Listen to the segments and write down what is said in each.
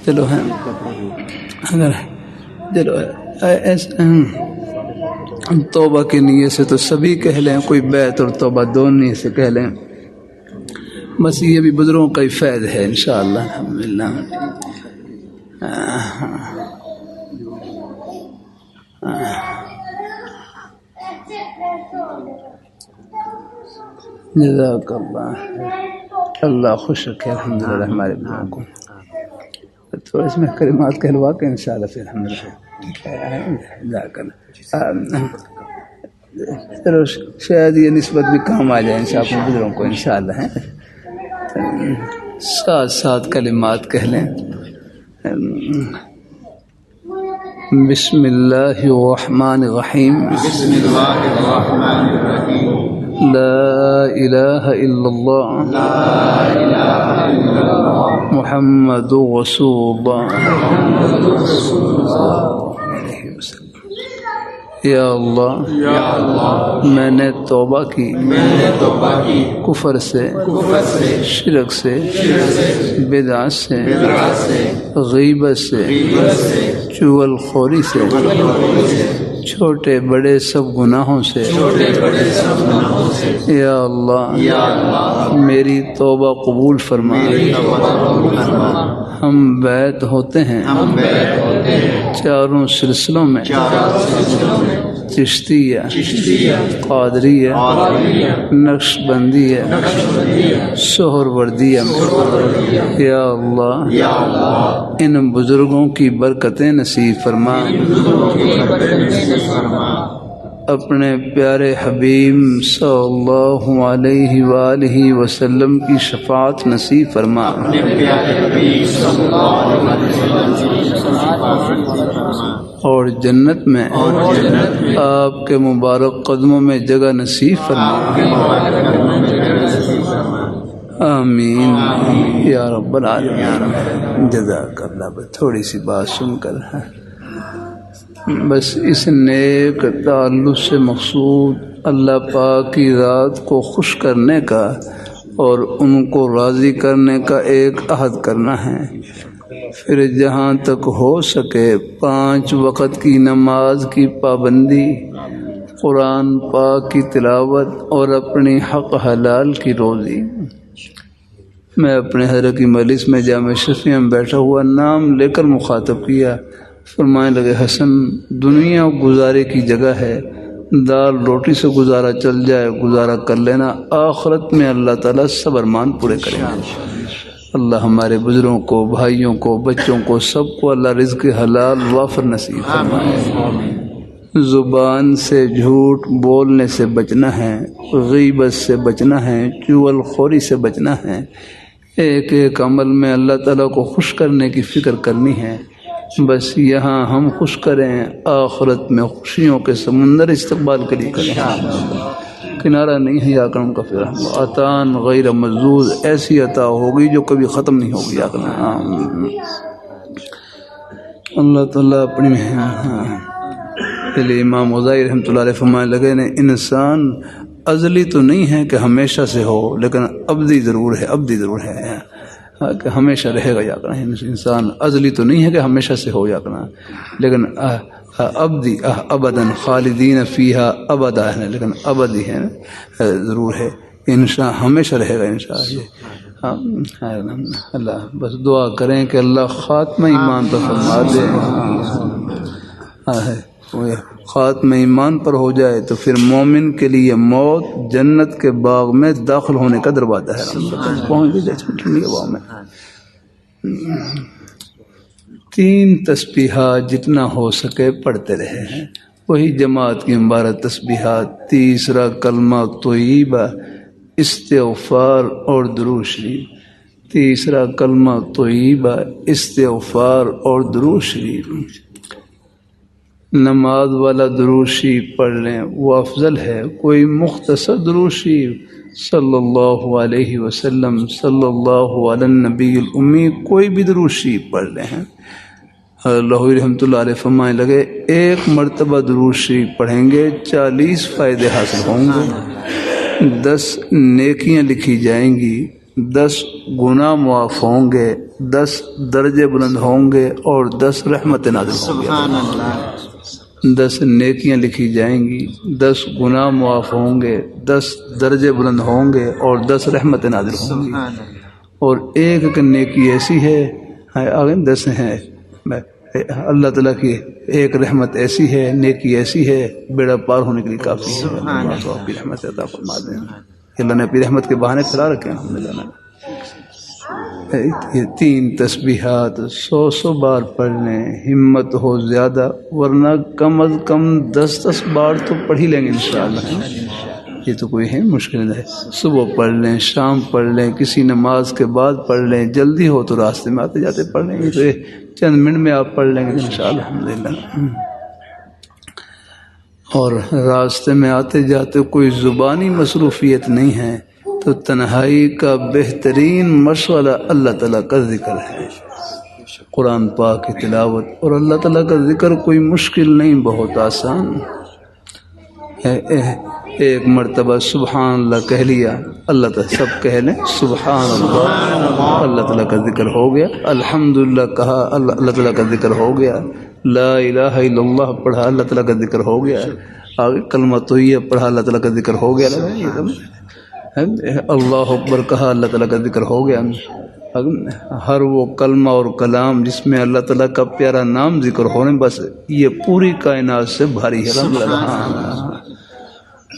چلو ہے اگر چلو توبہ کی نیت سے تو سبھی کہہ لیں، کوئی بیعت اور توبہ دونوں نیت سے کہہ لیں، بس یہ بھی بزرگوں کا ہی فیض ہے انشاءاللہ الحمدللہ۔ جزاک اللہ، اللہ خوش رکھے الحمدللہ ہمارے بزرگوں کو۔ تو اس میں کلمات کہلوا کے انشاءاللہ پھر الحمدللہ جزاک اللہ۔ چلو شاید یہ نسبت بھی کام آ جائے انشاءاللہ اپنے بزرگوں کو انشاءاللہ ہے۔ ساتھ ساتھ کلمات کہہ لیں۔ بسم اللہ الرحمن الرحیم، بسم اللہ الرحمن الرحیم، لا الہ الا اللہ، لا الہ الا اللہ، محمد رسول اللہ، رسول اللہ، یا اللہ یا اللہ میں نے توبہ کی میں نے توبہ کی کفر سے، کفر سے، شرک سے، شرک سے، بدعت سے، بدعت سے، غیبت سے، غیبت سے، چغل خوری سے، غلطی سے، چھوٹے بڑے سب گناہوں سے، چھوٹے بڑے سب گناہوں سے، یا اللہ یا اللہ میری توبہ قبول فرما۔ میری توبہ قبول فرما۔ ہم بیعت ہوتے ہیں ہم بیعت ہوتے ہیں چاروں سلسلوں میں، چار سلسلوں میں، چشتیہ، چشتیہ، قادریہ، قادریہ، نقش بندیہ، نقشبندیہ، سہروردیہ میں، یا اللہ یا اللہ ان بزرگوں کی برکتیں نصیب فرما۔ بزرگوں کی برکت نصیب فرما۔ اپنے پیارے حبیب صلی اللہ علیہ وآلہ وسلم کی شفاعت نصیب فرما۔ اپنے پیارے حبیب صلی اللہ علیہ وسلم کی شفاعت نصیب فرما، اور جنت میں اور جنت میں آپ کے مبارک قدموں میں جگہ نصیب فرما۔ آپ کے مبارک قدموں میں جگہ نصیب فرما۔ آمین یا رب العالمین۔ جزاک اللہ۔ بس تھوڑی سی بات سن کر بس اس نیک تعلق سے مقصود اللہ پاک کی ذات کو خوش کرنے کا اور ان کو راضی کرنے کا ایک عہد کرنا ہے۔ پھر جہاں تک ہو سکے 5 وقت کی نماز کی پابندی، قرآن پاک کی تلاوت اور اپنی حق حلال کی روزی۔ میں اپنے حضرت کی مجلس میں جامع شفیع میں بیٹھا ہوا نام لے کر مخاطب کیا، فرمانے لگے حسن دنیا گزارے کی جگہ ہے، دال روٹی سے گزارا چل جائے گزارا کر لینا، آخرت میں اللہ تعالیٰ سب ارمان پورے کریں گے۔ اللہ ہمارے بزرگوں کو، بھائیوں کو، بچوں کو، سب کو اللہ رزق حلال وافر نصیب فرمائے۔ زبان سے جھوٹ بولنے سے بچنا ہے، غیبت سے بچنا ہے، چغل خوری سے بچنا ہے، ایک ایک عمل میں اللہ تعالیٰ کو خوش کرنے کی فکر کرنی ہے۔ بس یہاں ہم خوش کریں، آخرت میں خوشیوں کے سمندر استقبال کے لیے کریں۔ کنارہ نہیں ہے یا کرم کا پھر عطان غیر مجذوذ، ایسی عطا ہوگی جو کبھی ختم نہیں ہوگی یا کرم۔ اللہ تعالیٰ اپنی امام غزالی رحمۃ اللہ علیہ فرمانے لگے نے انسان ازلی تو نہیں ہے کہ ہمیشہ سے ہو، لیکن ابدی ضرور ہے، ابدی ضرور ہے کہ ہمیشہ رہے گا یا کرنا۔ انسان ازلی تو نہیں ہے کہ ہمیشہ سے ہو یا کرنا، لیکن ابدی ابداً خالدین فیہا ابدا ہے، لیکن ابدی ہے ضرور ہے، انشاء ہمیشہ رہے گا انشاء اللہ۔ بس دعا کریں کہ اللہ خاتمہ ایمان پر فرما دے، خاتمہ ایمان پر ہو جائے تو پھر مومن کے لیے موت جنت کے باغ میں داخل ہونے کا دروازہ ہے۔ پہنچ بھی جائے ٹھنڈی ہوا میں 3 تسبیحات جتنا ہو سکے پڑھتے رہے ہیں، وہی جماعت کی مبارک تسبیحات۔ تیسرا کلمہ طیبہ، استغفار اور درود شریف۔ تیسرا کلمہ طیبہ، استغفار اور درود شریف۔ نماز والا درود شریف پڑھ لیں، وہ افضل ہے۔ کوئی مختصر درود شریف صلی اللہ علیہ وسلم، صلی اللہ علی النبی الامی، کوئی بھی درود شریف پڑھ لیں۔ لاہوری رحمۃ اللہ علیہ فرمانے لگے 1 مرتبہ درود شریف پڑھیں گے 40 فائدے حاصل ہوں گے، 10 نیکیاں لکھی جائیں گی، 10 گناہ معاف ہوں گے، 10 درجے بلند ہوں گے اور 10 رحمتیں نازل ہوں گی۔ سبحان اللہ 10 نیکیاں لکھی جائیں گی، 10 گناہ معاف ہوں گے، 10 درجے بلند ہوں گے اور 10 رحمتیں نازل ہوں گی۔ سبحان اللہ اور ایک نیکی ایسی ہے، آگے 10 ہیں، اللہ تعالیٰ کی ایک رحمت ایسی ہے، نیکی ایسی ہے، بیڑا پار ہونے کے لیے کافی ہے۔ اللہ کو اپنی رحمت عطا فرما دیں۔ اللہ نے اپنی رحمت کے بہانے پھیلا رکھے ہیں الحمدللہ۔ یہ 3 تسبیحات 100 بار پڑھ لیں، ہمت ہو زیادہ، ورنہ کم از کم 10 بار تو پڑھ ہی لیں گے انشاءاللہ۔ یہ تو کوئی ہے مشکل ہے، صبح پڑھ لیں، شام پڑھ لیں، کسی نماز کے بعد پڑھ لیں، جلدی ہو تو راستے میں آتے جاتے پڑھ لیں، یہ تو چند منٹ میں آپ پڑھ لیں گے انشاءاللہ الحمدللہ۔ اور راستے میں آتے جاتے کوئی زبانی مصروفیت نہیں ہے تو تنہائی کا بہترین مشغلہ اللہ تعالیٰ کا ذکر ہے، قرآن پاک کی تلاوت۔ اور اللہ تعالیٰ کا ذکر کوئی مشکل نہیں، بہت آسان ہے۔ ایک مرتبہ سبحان اللہ کہہ لیا، اللہ تعالیٰ سب کہہ لیں سبحان اللہ، اللہ تعالیٰ کا ذکر ہو گیا۔ الحمدللہ کہا، اللہ تعالیٰ کا ذکر ہو گیا۔ لا الہ الا اللہ پڑھا، اللہ تعالیٰ کا ذکر ہو گیا۔ آگے کلمہ طیبہ پڑھا، اللہ تعالیٰ کا ذکر ہو گیا۔ اللہ اکبر کہا، اللہ تعالیٰ کا ذکر ہو گیا۔ ہر وہ کلمہ اور کلام جس میں اللہ تعالیٰ کا پیارا نام ذکر ہونے، بس یہ پوری کائنات سے بھاری ہے۔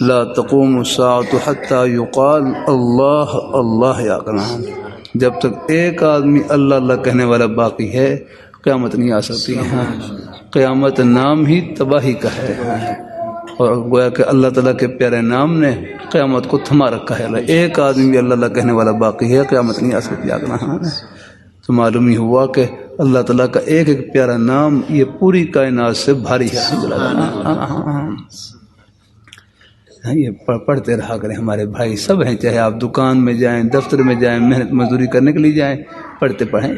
لا تقوم الساعة حتى يقال اللہ اللہ یا کلام، جب تک ایک آدمی اللہ اللہ کہنے والا باقی ہے قیامت نہیں آ سکتی۔ قیامت نام ہی تباہی کا ہے، اور گویا کہ اللہ تعالیٰ کے پیارے نام نے قیامت کو تھما رکھا ہے۔ ایک آدمی بھی اللہ اللہ کہنے والا باقی ہے، قیامت نہیں آ سکتی۔ تو معلوم ہی ہوا کہ اللہ تعالیٰ کا ایک ایک پیارا نام یہ پوری کائنات سے بھاری ہے۔ یہ پڑھتے رہا کریں، ہمارے بھائی سب ہیں، چاہے آپ دکان میں جائیں، دفتر میں جائیں، محنت مزدوری کرنے کے لیے جائیں، پڑھتے پڑھیں۔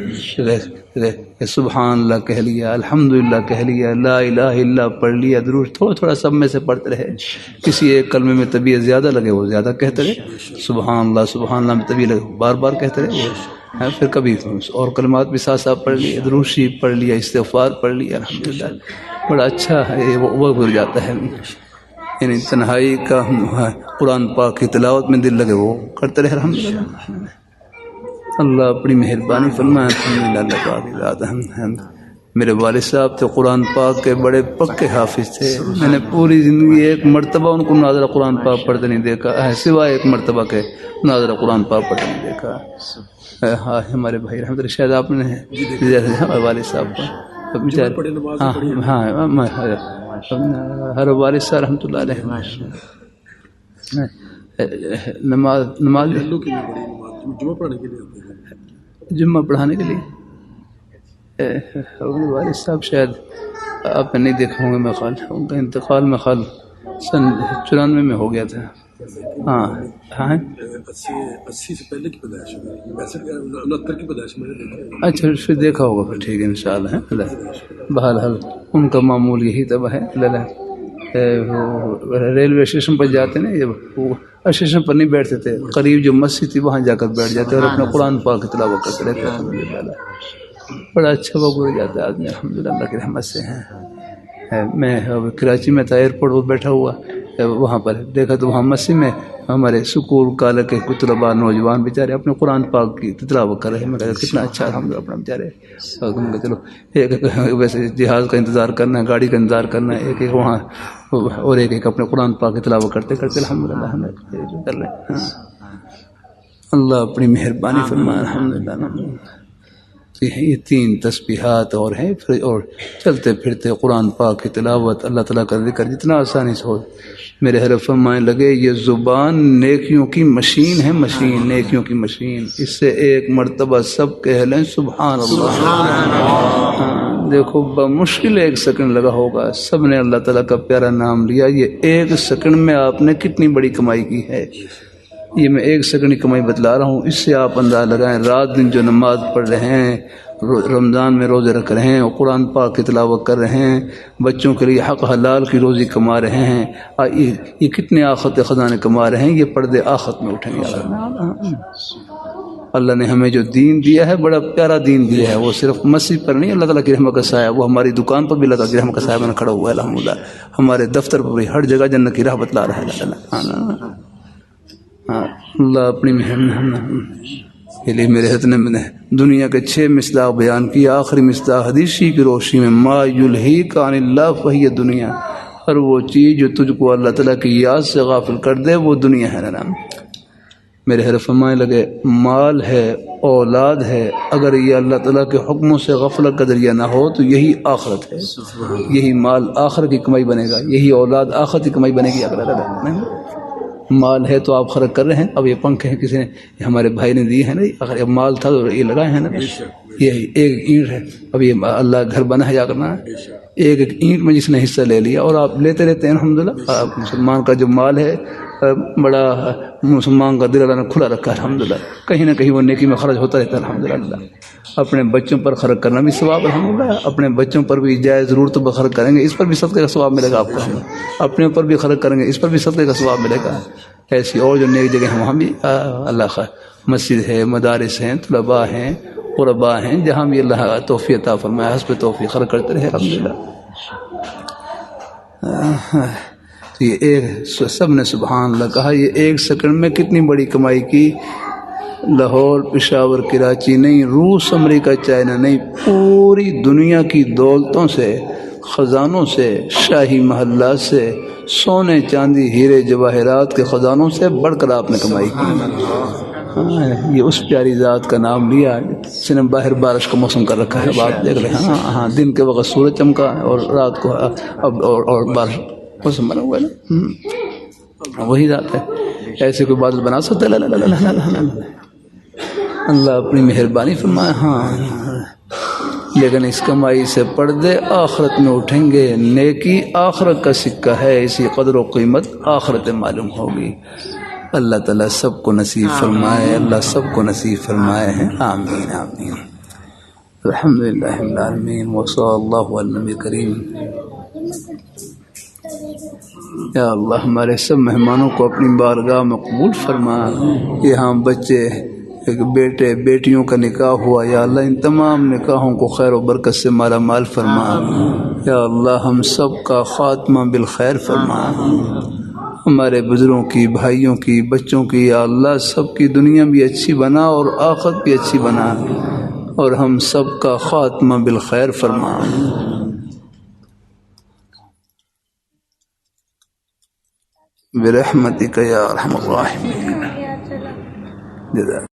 سبحان اللہ کہہ لیا، الحمدللہ کہہ لیا، لا الہ الا پڑھ لیا، درود تھوڑا تھوڑا سب میں سے پڑھتے رہے۔ کسی ایک کلمے میں طبیعت زیادہ لگے وہ زیادہ کہتے رہے، سبحان اللہ میں طبیعت لگے بار بار کہتے رہے۔ پھر کبھی اور کلمات بھی ساتھ ساتھ پڑھ لیا، درود شریف پڑھ لیا، استغفار پڑھ لیا، الحمدللہ بڑا اچھا ہے، وہ گزر جاتا ہے۔ یعنی تنہائی کا قرآن پاک کی تلاوت میں دل لگے وہ کرتے رہے الحمدللہ۔ اللہ اپنی مہربانی فرمائے الحمدللہ۔ اللہ پاک ذات میرے والد صاحب تھے قرآن پاک کے بڑے پکے حافظ تھے، میں نے پوری زندگی ایک مرتبہ ان کو ناظرہ قرآن پاک پڑھتے نہیں دیکھا، سوائے ایک مرتبہ کے ناظرہ قرآن پاک پڑھتے نہیں دیکھا۔ ہاں ہمارے بھائی الحمدللہ، شاید آپ نے ہمارے والد صاحب کو ہر والد صاحب رحمۃ اللہ علیہ نماز جمعہ پڑھانے کے لیے والد صاحب شاید آپ نے نہیں دیکھا ہوں گے، میں خیال ان کا انتقال میں خیال سن 94 میں ہو گیا تھا۔ ہاں 80 سے پہلے کی پیدائش ہے، 69 کی پیدائش میں نے دیکھا۔ اچھا پھر دیکھا ہوگا، پھر ٹھیک ہے انشاءاللہ۔ بہرحال ان کا معمول یہی تب ہے، ریلوے اسٹیشن پر جاتے نا، جب اسٹیشن پر نہیں بیٹھتے تھے، قریب جو مسجد تھی وہاں جا کر بیٹھ جاتے اور اپنا قرآن پاک کی تلاوت کرتے رہتے الحمدللہ۔ بڑا اچھا وقت گزر جاتا ہے آدمی الحمدللہ، اللہ کی رحمت سے ہیں۔ میں کراچی میں تھا، ایئرپورٹ پر بیٹھا ہوا، وہاں پر دیکھا تو وہاں مسجد میں ہمارے سکول کالج کے کچھ طلباء نوجوان بیچارے اپنے قرآن پاک کی تلاوت کر رہے ہیں۔ میں کہا کتنا اچھا الحمدللہ اپنا بیچارے، چلو ایک ویسے جہاز کا انتظار کرنا ہے، گاڑی کا انتظار کرنا ہے، ایک ایک وہاں اور ایک ایک اپنے قرآن پاک کی تلاوت کرتے کرتے الحمدللہ ہم کر رہے ہیں۔ اللہ اپنی مہربانی فرمائے الحمدللہ۔ یہ 3 تسبیحات اور ہیں، اور چلتے پھرتے قرآن پاک کی تلاوت، اللہ تعالیٰ کا ذکر جتنا آسانی سے ہو۔ میرے حرف فرمائے لگے یہ زبان نیکیوں کی مشین ہے، مشین نیکیوں کی مشین، اس سے ایک مرتبہ سب کہہ لیں سبحان اللہ۔ دیکھو بمشکل 1 سیکنڈ لگا ہوگا، سب نے اللہ تعالیٰ کا پیارا نام لیا، یہ 1 سیکنڈ میں آپ نے کتنی بڑی کمائی کی ہے۔ یہ میں 1 سیکنڈ کی کمائی بتلا رہا ہوں، اس سے آپ اندازہ لگائیں رات دن جو نماز پڑھ رہے ہیں، رمضان میں روزے رکھ رہے ہیں اور قرآن پاک کی تلاوت کر رہے ہیں، بچوں کے لیے حق حلال کی روزی کما رہے ہیں، یہ کتنے آخرت خزانے کما رہے ہیں، یہ پردے آخرت میں اٹھیں گے۔ اللہ نے ہمیں جو دین دیا ہے بڑا پیارا دین دیا ہے، وہ صرف مسجد پر نہیں، اللہ تعالیٰ کی رحمت کا سایہ، وہ ہماری دکان پر بھی اللہ تعالیٰ کی رحمت کا سایہ بنا کھڑا ہوا ہے الحمدللہ، ہمارے دفتر پر بھی ہر جگہ جنت کی رحمت لا رہا ہے اللہ اللہ اپنی مہربانی کے لیے میرے حضرت نے دنیا کے 6 مصداق بیان کیا، آخری مصداق حدیثی کی روشنی میں ما یلہیک عن اللہ فہی دنیا، ہر وہ چیز جو تجھ کو اللہ تعالیٰ کی یاد سے غافل کر دے وہ دنیا ہے نا۔ میرے حضرت فرمانے لگے مال ہے، اولاد ہے، اگر یہ اللہ تعالیٰ کے حکموں سے غفلت کا ذریعہ نہ ہو تو یہی آخرت ہے، یہی مال آخرت کی کمائی بنے گا، یہی اولاد آخرت کی کمائی بنے گی۔ مال ہے تو آپ خرچ کر رہے ہیں، اب یہ پنکھ ہیں کسی نے ہمارے بھائی نے دیے ہیں نا، اگر یہ مال تھا تو یہ لگائے ہیں نا، یہ ایک اینٹ ہے، اب یہ اللہ گھر بنا ہے، جا کرنا ہے، ایک ایک اینٹ میں جس نے حصہ لے لیا، اور آپ لیتے رہتے ہیں الحمدللہ۔ مسلمان کا جو مال ہے بڑا مسلمان کا دل اللہ نے کھلا رکھا ہے الحمدللہ، کہیں نہ کہیں وہ نیکی میں خرچ ہوتا رہتا ہے الحمدللہ۔ اپنے بچوں پر خرچ کرنا بھی ثواب الحمدللہ، اپنے بچوں پر بھی جائز ضرورتوں پر خرچ کریں گے اس پر بھی صدقے کا ثواب ملے گا آپ کو، اپنے اوپر بھی خرچ کریں گے اس پر بھی صدقے کا ثواب ملے گا۔ ایسی اور جو نیک جگہ ہیں وہاں بھی اللہ کا مسجد ہے، مدارس ہیں، طلباء ہیں، قرباء ہیں، جہاں بھی اللہ توفیق عطا فرمائے حسب توفیق خرچ کرتے رہے الحمدللہ۔ یہ ایک سب نے سبحان اللہ کہا، یہ 1 سیکنڈ میں کتنی بڑی کمائی کی، لاہور، پشاور، کراچی نہیں، روس، امریکہ، چائنا نہیں، پوری دنیا کی دولتوں سے، خزانوں سے، شاہی محلات سے، سونے چاندی ہیرے جواہرات کے خزانوں سے بڑھ کر آپ نے کمائی کی۔ یہ اس پیاری ذات کا نام لیا جس نے باہر بارش کا موسم کر رکھا ہے، بات دیکھ رہے ہیں، ہاں دن کے وقت سورج چمکا اور رات کو اب اور بارش موسم بنا ہوا ہے نا، وہی ذات ہے، ایسے کوئی بادل بنا سکتا ہے؟ اللہ اپنی مہربانی فرمائے۔ ہاں لیکن اس کمائی سے پردے آخرت میں اٹھیں گے، نیکی آخرت کا سکہ ہے، اسی قدر و قیمت آخرت معلوم ہوگی۔ اللہ تعالیٰ سب کو نصیب فرمائے، اللہ سب کو نصیب فرمائے ہیں، آمین آمین۔ الحمدللہ رب العالمین وصلی اللہ علی النبی کریم۔ یا اللہ ہمارے سب مہمانوں کو اپنی بارگاہ میں قبول فرما، یہاں بچے بیٹے بیٹیوں کا نکاح ہوا، یا اللہ ان تمام نکاحوں کو خیر و برکت سے مالا مال فرما، یا اللہ ہم سب کا خاتمہ بالخیر فرما، ہمارے بزرگوں کی، بھائیوں کی، بچوں کی، یا اللہ سب کی دنیا بھی اچھی بنا اور آخرت بھی اچھی بنا، اور ہم سب کا خاتمہ بالخیر فرما۔ برحمتک یا ارحم الراحمین۔